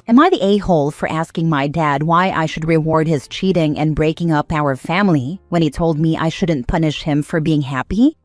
Am I the a-hole for asking my dad why I should reward his cheating and breaking up our family when he told me I shouldn't punish him for being happy?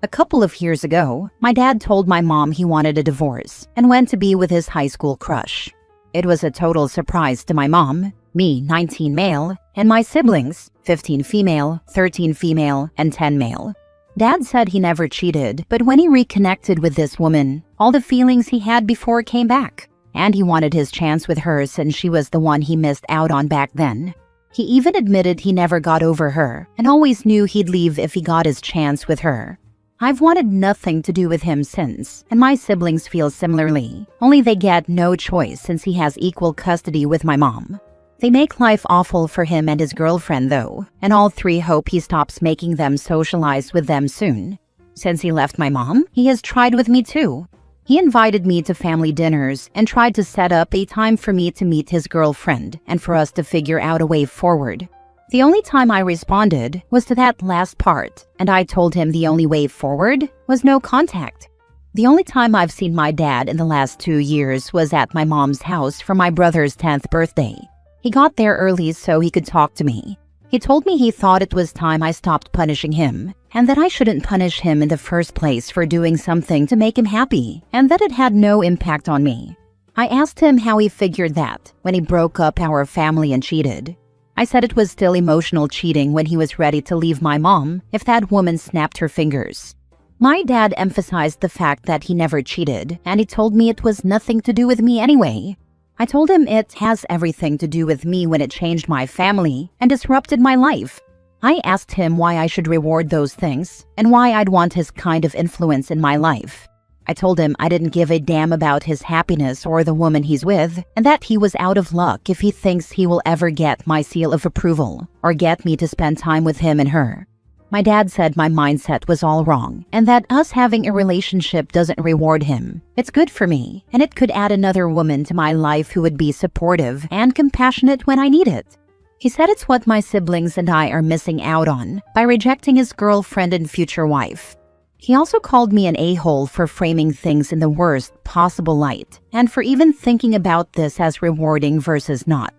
A couple of years ago, my dad told my mom he wanted a divorce and went to be with his high school crush. It was a total surprise to my mom, me, 19 male, and my siblings, 15 female, 13 female, and 10 male. Dad said he never cheated, but when he reconnected with this woman, all the feelings he had before came back. And he wanted his chance with her since she was the one he missed out on back then. He even admitted he never got over her and always knew he'd leave if he got his chance with her. I've wanted nothing to do with him since, and my siblings feel similarly, only they get no choice since he has equal custody with my mom. They make life awful for him and his girlfriend though, and all three hope he stops making them socialize with them soon. Since he left my mom, he has tried with me too. He invited me to family dinners and tried to set up a time for me to meet his girlfriend and for us to figure out a way forward. The only time I responded was to that last part, and I told him the only way forward was no contact. The only time I've seen my dad in the last 2 years was at my mom's house for my brother's 10th birthday. He got there early so he could talk to me. He told me he thought it was time I stopped punishing him, and that I shouldn't punish him in the first place for doing something to make him happy, and that it had no impact on me. I asked him how he figured that when he broke up our family and cheated. I said it was still emotional cheating when he was ready to leave my mom if that woman snapped her fingers. My dad emphasized the fact that he never cheated, and he told me it was nothing to do with me anyway. I told him it has everything to do with me when it changed my family and disrupted my life. I asked him why I should reward those things and why I'd want his kind of influence in my life. I told him I didn't give a damn about his happiness or the woman he's with, and that he was out of luck if he thinks he will ever get my seal of approval or get me to spend time with him and her. My dad said my mindset was all wrong and that us having a relationship doesn't reward him. It's good for me, and it could add another woman to my life who would be supportive and compassionate when I need it. He said it's what my siblings and I are missing out on by rejecting his girlfriend and future wife. He also called me an a-hole for framing things in the worst possible light and for even thinking about this as rewarding versus not.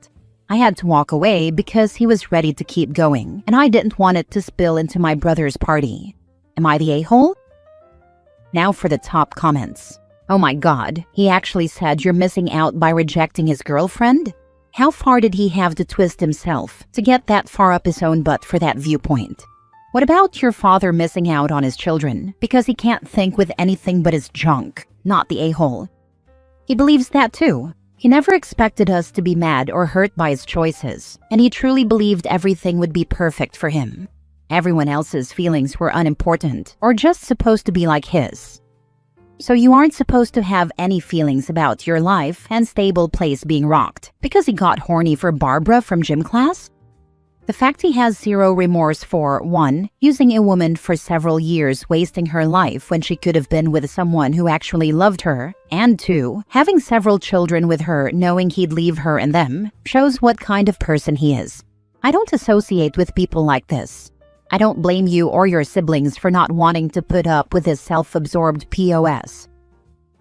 I had to walk away because he was ready to keep going, and I didn't want it to spill into my brother's party. Am I the a-hole? Now for the top comments. Oh my god, he actually said you're missing out by rejecting his girlfriend? How far did he have to twist himself to get that far up his own butt for that viewpoint? What about your father missing out on his children because he can't think with anything but his junk, not the a-hole? He believes that too. He never expected us to be mad or hurt by his choices, and he truly believed everything would be perfect for him. Everyone else's feelings were unimportant or just supposed to be like his. So you aren't supposed to have any feelings about your life and stable place being rocked because he got horny for Barbara from gym class? The fact he has zero remorse for 1. Using a woman for several years wasting her life when she could have been with someone who actually loved her, and 2. Having several children with her knowing he'd leave her and them, shows what kind of person he is. I don't associate with people like this. I don't blame you or your siblings for not wanting to put up with his self-absorbed POS.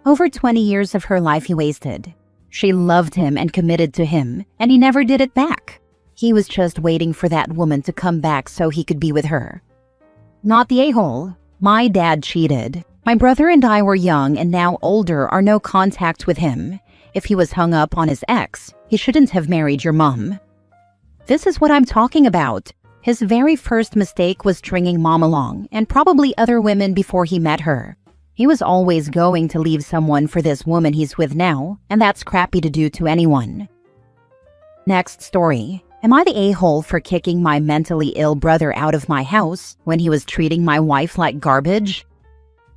Over 20 years of her life he wasted. She loved him and committed to him, and he never did it back. He was just waiting for that woman to come back so he could be with her. Not the a-hole. My dad cheated. My brother and I were young and now older are no contact with him. If he was hung up on his ex, he shouldn't have married your mom. This is what I'm talking about. His very first mistake was stringing mom along and probably other women before he met her. He was always going to leave someone for this woman he's with now, and that's crappy to do to anyone. Next story. Am I the a-hole for kicking my mentally ill brother out of my house when he was treating my wife like garbage?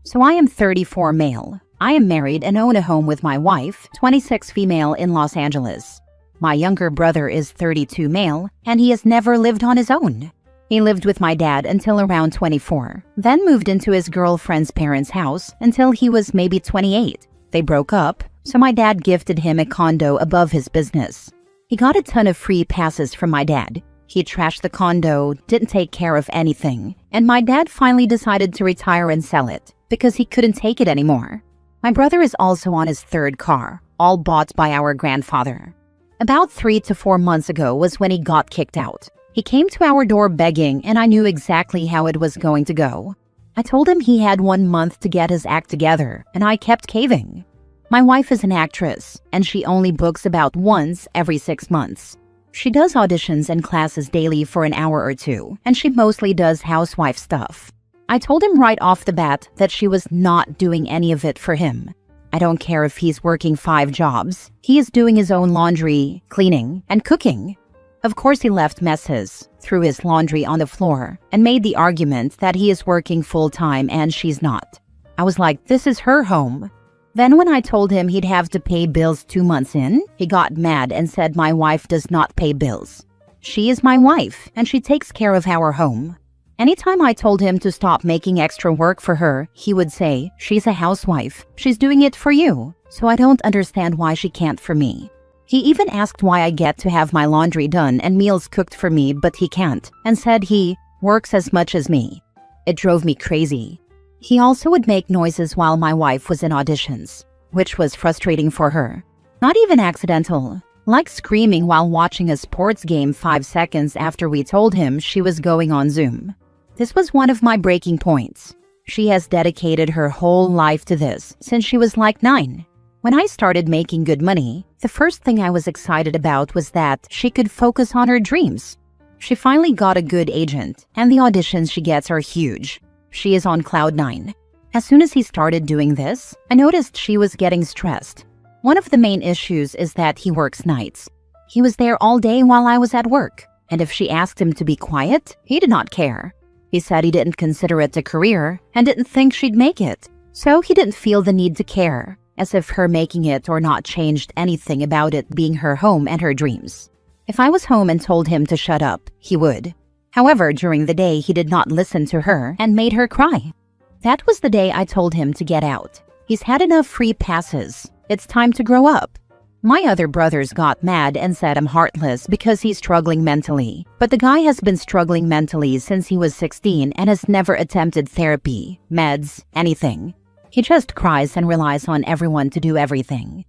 So I am 34 male. I am married and own a home with my wife, 26 female, in Los Angeles. My younger brother is 32 male, and he has never lived on his own. He lived with my dad until around 24, then moved into his girlfriend's parents' house until he was maybe 28. They broke up, so my dad gifted him a condo above his business. He got a ton of free passes from my dad. He trashed the condo, didn't take care of anything, and my dad finally decided to retire and sell it because he couldn't take it anymore. My brother is also on his third car, all bought by our grandfather. About 3 to 4 months ago was when he got kicked out. He came to our door begging, and I knew exactly how it was going to go. I told him he had 1 month to get his act together, and I kept caving. My wife is an actress, and she only books about once every 6 months. She does auditions and classes daily for an hour or two, and she mostly does housewife stuff. I told him right off the bat that she was not doing any of it for him. I don't care if he's working 5 jobs. He is doing his own laundry, cleaning, and cooking. Of course, he left messes, threw his laundry on the floor, and made the argument that he is working full-time and she's not. I was like, this is her home. Then when I told him he'd have to pay bills 2 months in, he got mad and said my wife does not pay bills. She is my wife, and she takes care of our home. Anytime I told him to stop making extra work for her, he would say, she's a housewife. She's doing it for you, so I don't understand why she can't for me. He even asked why I get to have my laundry done and meals cooked for me, but he can't, and said he works as much as me. It drove me crazy. He also would make noises while my wife was in auditions, which was frustrating for her. Not even accidental, like screaming while watching a sports game 5 seconds after we told him she was going on Zoom. This was one of my breaking points. She has dedicated her whole life to this since she was like 9. When I started making good money, the first thing I was excited about was that she could focus on her dreams. She finally got a good agent, and the auditions she gets are huge. She is on cloud 9. As soon as he started doing this, I noticed she was getting stressed. One of the main issues is that he works nights. He was there all day while I was at work, and if she asked him to be quiet, he did not care. He said he didn't consider it a career and didn't think she'd make it, so he didn't feel the need to care, as if her making it or not changed anything about it being her home and her dreams. If I was home and told him to shut up, he would. However, during the day, he did not listen to her and made her cry. That was the day I told him to get out. He's had enough free passes. It's time to grow up. My other brothers got mad and said I'm heartless because he's struggling mentally. But the guy has been struggling mentally since he was 16 and has never attempted therapy, meds, anything. He just cries and relies on everyone to do everything.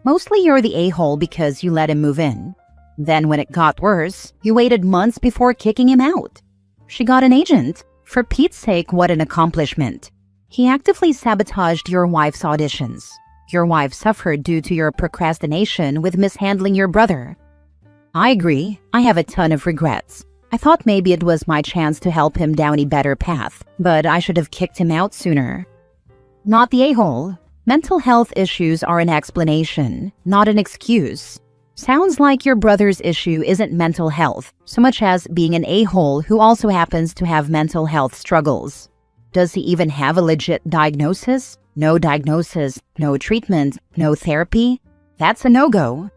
Mostly you're the a-hole because you let him move in. Then when it got worse, you waited months before kicking him out. She got an agent. For Pete's sake, what an accomplishment. He actively sabotaged your wife's auditions. Your wife suffered due to your procrastination with mishandling your brother. I agree. I have a ton of regrets. I thought maybe it was my chance to help him down a better path, but I should have kicked him out sooner. Not the a-hole. Mental health issues are an explanation, not an excuse. Sounds like your brother's issue isn't mental health, so much as being an a-hole who also happens to have mental health struggles. Does he even have a legit diagnosis? No diagnosis, no treatment, no therapy? That's a no-go.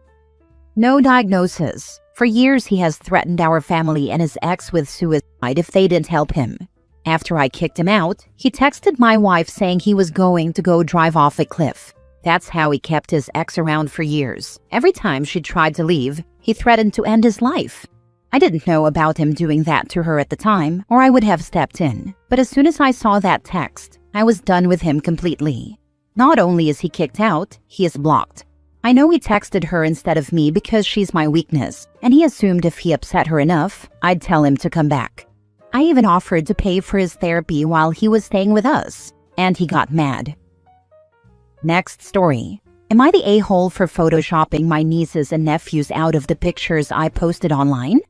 No diagnosis. For years he has threatened our family and his ex with suicide if they didn't help him. After I kicked him out, he texted my wife saying he was going to go drive off a cliff. That's how he kept his ex around for years. Every time she tried to leave, he threatened to end his life. I didn't know about him doing that to her at the time, or I would have stepped in. But as soon as I saw that text, I was done with him completely. Not only is he kicked out, he is blocked. I know he texted her instead of me because she's my weakness, and he assumed if he upset her enough, I'd tell him to come back. I even offered to pay for his therapy while he was staying with us, and he got mad. Next story. Am I the a-hole for photoshopping my nieces and nephews out of the pictures I posted online?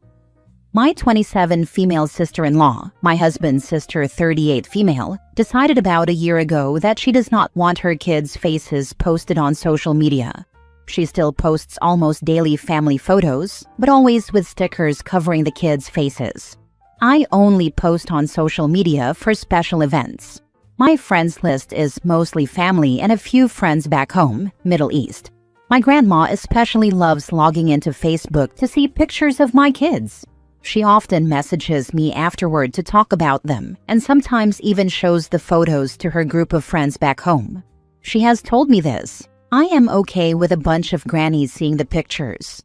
My 27 female sister-in-law, my husband's sister 38 female, decided about a year ago that she does not want her kids' faces posted on social media. She still posts almost daily family photos, but always with stickers covering the kids' faces. I only post on social media for special events. My friends list is mostly family and a few friends back home, Middle East. My grandma especially loves logging into Facebook to see pictures of my kids. She often messages me afterward to talk about them, and sometimes even shows the photos to her group of friends back home. She has told me this. I am okay with a bunch of grannies seeing the pictures.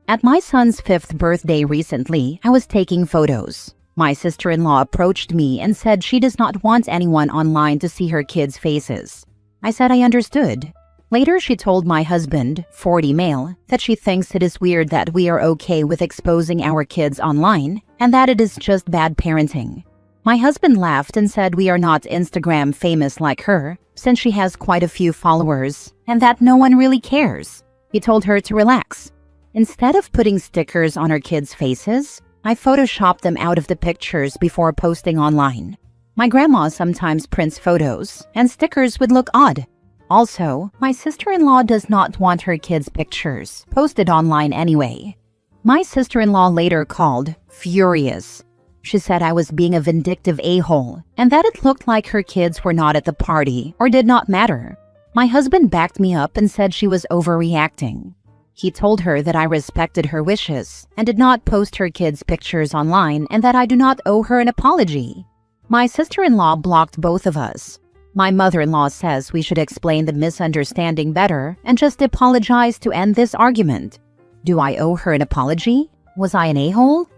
At my son's 5th birthday recently, I was taking photos. My sister-in-law approached me and said she does not want anyone online to see her kids' faces. I said I understood. Later, she told my husband, 40 male, that she thinks it is weird that we are okay with exposing our kids online and that it is just bad parenting. My husband laughed and said we are not Instagram famous like her, since she has quite a few followers, and that no one really cares. He told her to relax. Instead of putting stickers on her kids' faces, I photoshopped them out of the pictures before posting online. My grandma sometimes prints photos, and stickers would look odd. Also, my sister-in-law does not want her kids' pictures posted online anyway. My sister-in-law later called, furious. She said I was being a vindictive a-hole, and that it looked like her kids were not at the party or did not matter. My husband backed me up and said she was overreacting. He told her that I respected her wishes and did not post her kids' pictures online and that I do not owe her an apology. My sister-in-law blocked both of us. My mother-in-law says we should explain the misunderstanding better and just apologize to end this argument. Do I owe her an apology? Was I an a-hole?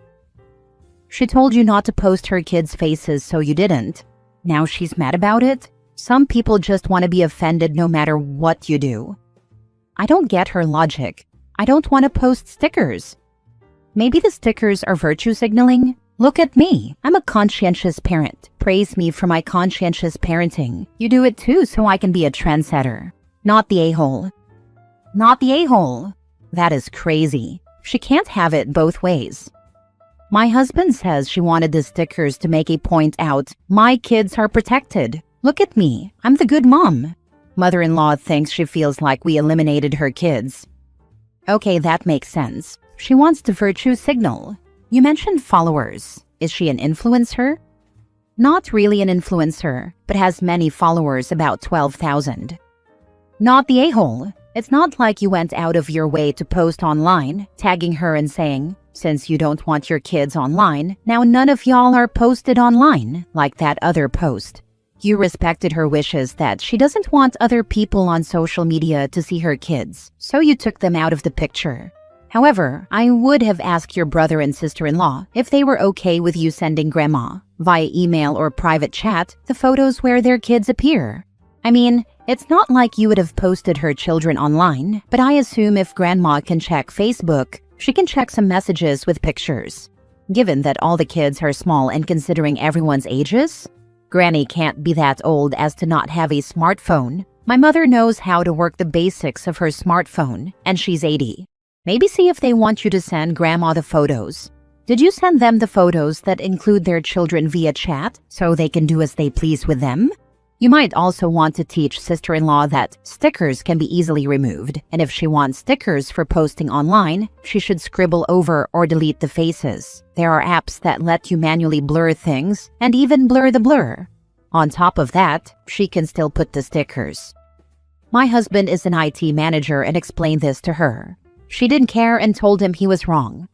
She told you not to post her kids' faces, so you didn't. Now she's mad about it? Some people just want to be offended no matter what you do. I don't get her logic. I don't want to post stickers. Maybe the stickers are virtue signaling? Look at me. I'm a conscientious parent. Praise me for my conscientious parenting. You do it too, so I can be a trendsetter. Not the a-hole. Not the a-hole. That is crazy. She can't have it both ways. My husband says she wanted the stickers to make a point out, my kids are protected. Look at me. I'm the good mom. Mother-in-law thinks she feels like we eliminated her kids. Okay, that makes sense. She wants to virtue signal. You mentioned followers. Is she an influencer? Not really an influencer, but has many followers, about 12,000. Not the a-hole. It's not like you went out of your way to post online, tagging her and saying, since you don't want your kids online, now none of y'all are posted online, like that other post. You respected her wishes that she doesn't want other people on social media to see her kids, so you took them out of the picture. However, I would have asked your brother and sister-in-law if they were okay with you sending grandma, via email or private chat, the photos where their kids appear. I mean, it's not like you would have posted her children online, but I assume if grandma can check Facebook, she can check some messages with pictures. Given that all the kids are small and considering everyone's ages, Granny can't be that old as to not have a smartphone. My mother knows how to work the basics of her smartphone, and she's 80. Maybe see if they want you to send grandma the photos. Did you send them the photos that include their children via chat so they can do as they please with them? You might also want to teach sister-in-law that stickers can be easily removed, and if she wants stickers for posting online, she should scribble over or delete the faces. There are apps that let you manually blur things and even blur the blur. On top of that, she can still put the stickers. My husband is an IT manager and explained this to her. She didn't care and told him he was wrong.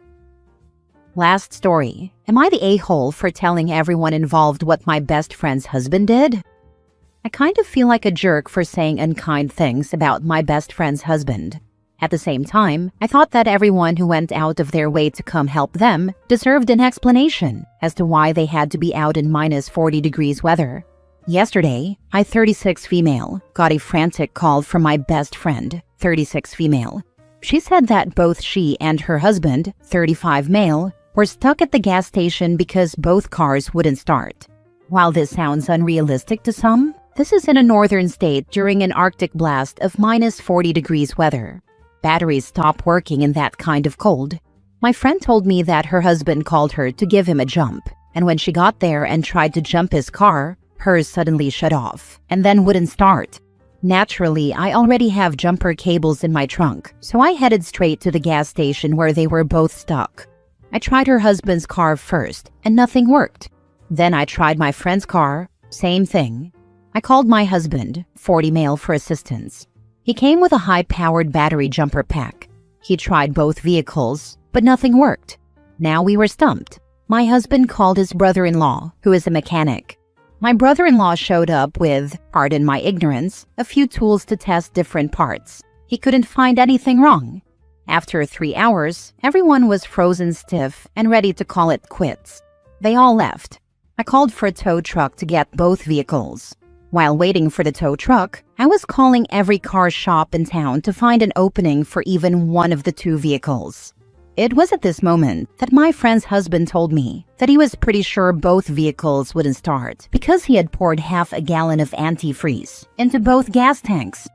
Last story. Am I the a-hole for telling everyone involved what my best friend's husband did? I kind of feel like a jerk for saying unkind things about my best friend's husband. At the same time, I thought that everyone who went out of their way to come help them deserved an explanation as to why they had to be out in minus 40 degrees weather. Yesterday, I, 36 female, got a frantic call from my best friend, 36 female. She said that both she and her husband, 35 male, were stuck at the gas station because both cars wouldn't start. While this sounds unrealistic to some, this is in a northern state during an Arctic blast of minus 40 degrees weather. Batteries stop working in that kind of cold. My friend told me that her husband called her to give him a jump, and when she got there and tried to jump his car, hers suddenly shut off and then wouldn't start. Naturally, I already have jumper cables in my trunk, so I headed straight to the gas station where they were both stuck. I tried her husband's car first, and nothing worked. Then I tried my friend's car, same thing. I called my husband, 40 male, for assistance. He came with a high-powered battery jumper pack. He tried both vehicles, but nothing worked. Now we were stumped. My husband called his brother-in-law, who is a mechanic. My brother-in-law showed up with, pardon my ignorance, a few tools to test different parts. He couldn't find anything wrong. After 3 hours, everyone was frozen stiff and ready to call it quits. They all left. I called for a tow truck to get both vehicles. While waiting for the tow truck, I was calling every car shop in town to find an opening for even one of the two vehicles. It was at this moment that my friend's husband told me that he was pretty sure both vehicles wouldn't start because he had poured half a gallon of antifreeze into both gas tanks.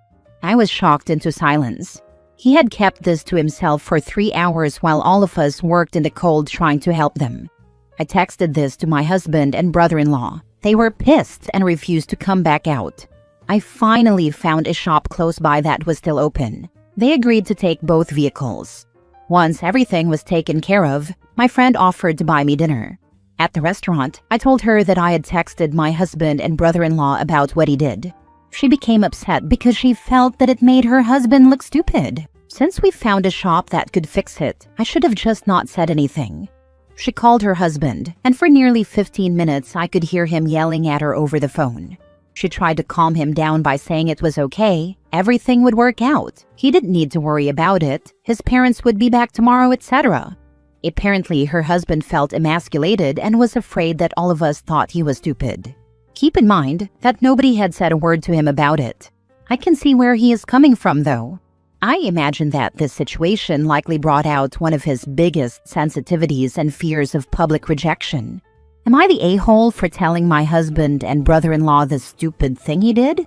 I was shocked into silence. He had kept this to himself for 3 hours while all of us worked in the cold trying to help them. I texted this to my husband and brother-in-law. They were pissed and refused to come back out. I finally found a shop close by that was still open. They agreed to take both vehicles. Once everything was taken care of, my friend offered to buy me dinner. At the restaurant, I told her that I had texted my husband and brother-in-law about what he did. She became upset because she felt that it made her husband look stupid. Since we found a shop that could fix it, I should have just not said anything. She called her husband, and for nearly 15 minutes I could hear him yelling at her over the phone. She tried to calm him down by saying it was okay, everything would work out, he didn't need to worry about it, his parents would be back tomorrow, etc. Apparently, her husband felt emasculated and was afraid that all of us thought he was stupid. Keep in mind that nobody had said a word to him about it. I can see where he is coming from, though. I imagine that this situation likely brought out one of his biggest sensitivities and fears of public rejection. Am I the a-hole for telling my husband and brother-in-law the stupid thing he did?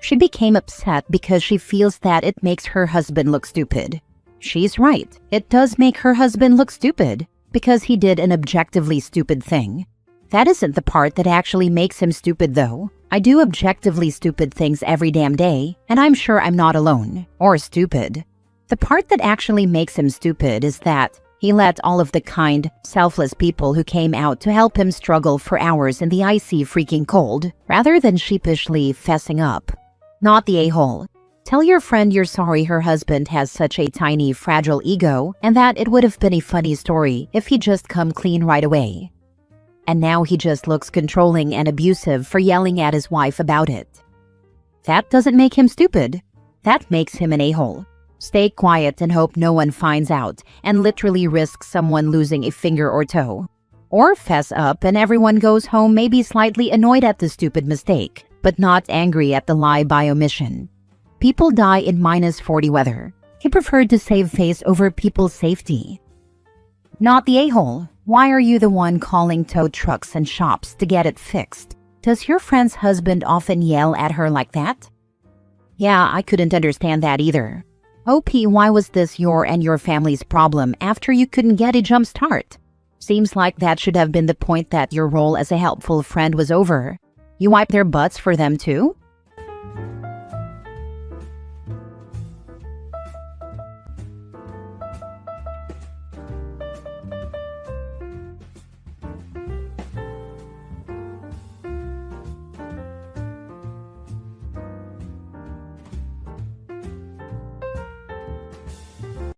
She became upset because she feels that it makes her husband look stupid. She's right, it does make her husband look stupid, because he did an objectively stupid thing. That isn't the part that actually makes him stupid, though. I do objectively stupid things every damn day, and I'm sure I'm not alone, or stupid. The part that actually makes him stupid is that he let all of the kind, selfless people who came out to help him struggle for hours in the icy freaking cold, rather than sheepishly fessing up. Not the a-hole. Tell your friend you're sorry her husband has such a tiny, fragile ego, and that it would have been a funny story if he'd just come clean right away. And now he just looks controlling and abusive for yelling at his wife about it. That doesn't make him stupid. That makes him an a-hole. Stay quiet and hope no one finds out and literally risk someone losing a finger or toe. Or fess up and everyone goes home maybe slightly annoyed at the stupid mistake, but not angry at the lie by omission. People die in -40 weather. He preferred to save face over people's safety. Not the a-hole. Why are you the one calling tow trucks and shops to get it fixed? Does your friend's husband often yell at her like that? Yeah, I couldn't understand that either. OP, why was this your and your family's problem after you couldn't get a jump start? Seems like that should have been the point that your role as a helpful friend was over. You wiped their butts for them too?